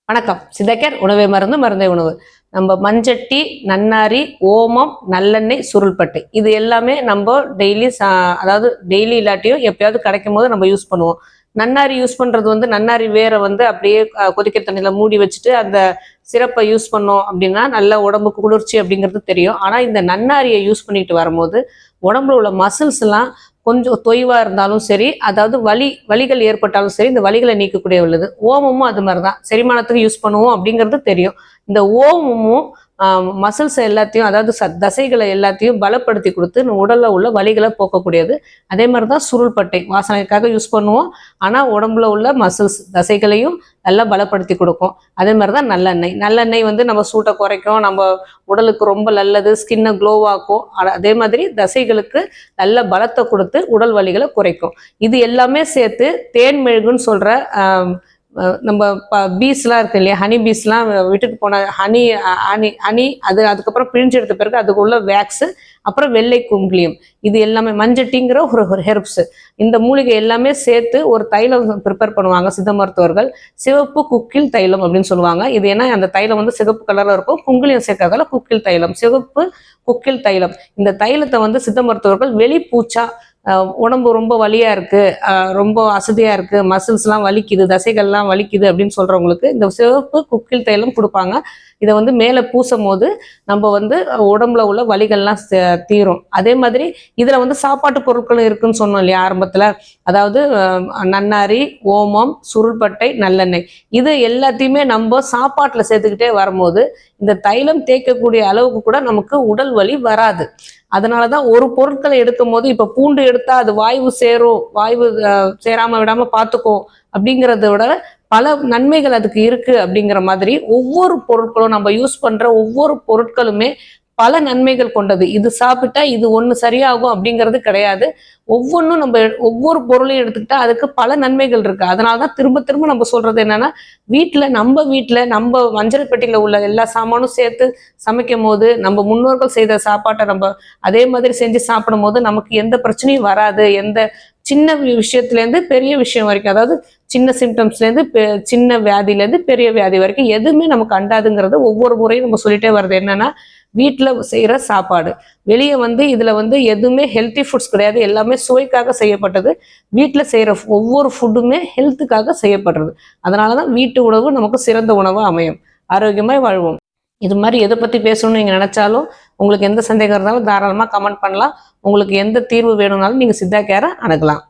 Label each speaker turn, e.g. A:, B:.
A: வணக்கம். சித்தக்கேர் உணவே மருந்து மருந்தே உணவு. நம்ம மஞ்சட்டி, நன்னாரி, ஓமம், நல்லெண்ணெய், சுருள்பட்டை இது எல்லாமே நம்ம டெய்லி அதாவது டெய்லி இல்லாட்டியும் எப்பயாவது கிடைக்கும் போது நம்ம யூஸ் பண்ணுவோம். நன்னாரி யூஸ் பண்றது நன்னாரி வேரை அப்படியே கொதிக்கிற தண்ணியில மூடி வச்சுட்டு அந்த சிறப்பை யூஸ் பண்ணோம் அப்படின்னா நல்ல உடம்புக்கு குளிர்ச்சி அப்படிங்கிறது தெரியும். ஆனா இந்த நன்னாரியை யூஸ் பண்ணிட்டு வரும்போது உடம்புல உள்ள மசில்ஸ் எல்லாம் கொஞ்சம் தொய்வா இருந்தாலும் சரி, அதாவது வலிகள் ஏற்பட்டாலும் சரி, இந்த வலிகளை நீக்கக்கூடிய உள்ளது. ஓமமும் அது மாதிரிதான் செரிமானத்துக்கு யூஸ் பண்ணுவோம் அப்படிங்கிறது தெரியும். இந்த ஓமமும் மசில்ஸ் எல்லாத்தையும், அதாவது தசைகளை எல்லாத்தையும் பலப்படுத்தி கொடுத்து உடல்ல உள்ள வலிகளை போக்கக்கூடியது. அதே மாதிரிதான் சுருள்பட்டை வாசனைக்காக யூஸ் பண்ணுவோம். ஆனா உடம்புல உள்ள மசில்ஸ் தசைகளையும் நல்லா பலப்படுத்தி கொடுக்கும். அதே மாதிரிதான் நல்லெண்ணெய். நல்லெண்ணெய் நம்ம சூட்டை குறைக்கும், நம்ம உடலுக்கு ரொம்ப நல்லது, ஸ்கின்னை க்ளோவாக்கும். அதே மாதிரி தசைகளுக்கு நல்ல பலத்தை கொடுத்து உடல் வலிகளை குறைக்கும். இது எல்லாமே சேர்த்து தேன் மெழுகுன்னு சொல்ற நம்ம பீஸ்லாம் இருக்கு இல்லையா, ஹனி பீஸ்லாம் விட்டுட்டு போன ஹனி அதுக்கப்புறம் பிழிஞ்சு எடுத்த பிறகு அதுக்குள்ள வேக்ஸு, அப்புறம் வெள்ளை குங்குலியம், இது எல்லாமே மஞ்சட்டிங்கிற ஒரு ஹெர்ப்ஸ், இந்த மூலிகை எல்லாமே சேர்த்து ஒரு தைலம் ப்ரிப்பேர் பண்ணுவாங்க சித்த மருத்துவர்கள். சிவப்பு குக்கில் தைலம் அப்படின்னு சொல்லுவாங்க. இது ஏன்னா அந்த தைலம் சிகப்பு கலர்ல இருக்கும், குங்குலியம் சேர்க்காதால குக்கில் தைலம், சிவப்பு குக்கில் தைலம். இந்த தைலத்தை சித்த மருத்துவர்கள் வெளிப்பூச்சா உடம்பு ரொம்ப வலியா இருக்கு, ரொம்ப அசதியா இருக்கு, மசில்ஸ்லாம் வலிக்குது, தசைகள்லாம் வலிக்குது அப்படின்னு சொல்றவங்களுக்கு இந்த சிவப்பு குக்கில் தைலம் கொடுப்பாங்க. இதை மேலே பூசும் போது நம்ம உடம்புல உள்ள வலிகள்லாம் தீரும். அதே மாதிரி இதுல சாப்பாட்டு பொருட்களும் இருக்குன்னு சொன்னோம் இல்லையா ஆரம்பத்துல, அதாவது நன்னாரி, ஓமம், சுருள்பட்டை, நல்லெண்ணெய், இது எல்லாத்தையுமே நம்ம சாப்பாட்டுல சேர்த்துக்கிட்டே வரும்போது இந்த தைலம் தேய்க்கக்கூடிய அளவுக்கு கூட நமக்கு உடல் வலி வராது. அதனாலதான் ஒரு பொருட்களை எடுக்கும் போது இப்ப பூண்டு எடுத்தா அது வாய்வு சேரும், வாய்வு சேராம விடாம பார்த்துக்கோ அப்படிங்கிறத விட பல நன்மைகள் அதுக்கு இருக்கு. அப்படிங்கிற மாதிரி ஒவ்வொரு பொருட்களும் நம்ம யூஸ் பண்ற ஒவ்வொரு பொருட்களுமே பல நன்மைகள் கொண்டது. இது சாப்பிட்டா இது ஒண்ணு சரியாகும் அப்படிங்கிறது கிடையாது. ஒவ்வொன்றும் நம்ம ஒவ்வொரு பொருளையும் எடுத்துக்கிட்டா அதுக்கு பல நன்மைகள் இருக்கு. அதனாலதான் திரும்ப திரும்ப நம்ம சொல்றது என்னன்னா, நம்ம வீட்டுல நம்ம மஞ்சள் பெட்டியில உள்ள எல்லா சாமானும் சேர்த்து சமைக்கும் போது நம்ம முன்னோர்கள் செய்த சாப்பாட்டை நம்ம அதே மாதிரி செஞ்சு சாப்பிடும் போது நமக்கு எந்த பிரச்சனையும் வராது. எந்த சின்ன விஷயத்துல இருந்து பெரிய விஷயம் வரைக்கும், அதாவது சின்ன சிம்டம்ஸ்ல இருந்து சின்ன வியாதியில இருந்து பெரிய வியாதி வரைக்கும் எதுவுமே நமக்கு அண்டாதுங்கிறது ஒவ்வொரு முறையும் நம்ம சொல்லிட்டே வர்றது என்னன்னா, வீட்டுல செய்யற சாப்பாடு. வெளியே இதுல எதுவுமே ஹெல்த்தி ஃபுட்ஸ் கிடையாது, எல்லாமே சுவைக்காக செய்யப்பட்டது. வீட்டுல செய்யற ஒவ்வொரு ஃபுட்டுமே ஹெல்த்துக்காக செய்யப்படுறது. அதனாலதான் வீட்டு உணவு நமக்கு சிறந்த உணவா அமையும். ஆரோக்கியமாய் வாழ்வோம். இது மாதிரி எதை பத்தி பேசணும்னு நீங்க நினைச்சாலும், உங்களுக்கு எந்த சந்தேகம் இருந்தாலும் தாராளமா கமெண்ட் பண்ணலாம். உங்களுக்கு எந்த தீர்வு வேணும்னாலும் நீங்க சித்தா கேரை அணுகலாம்.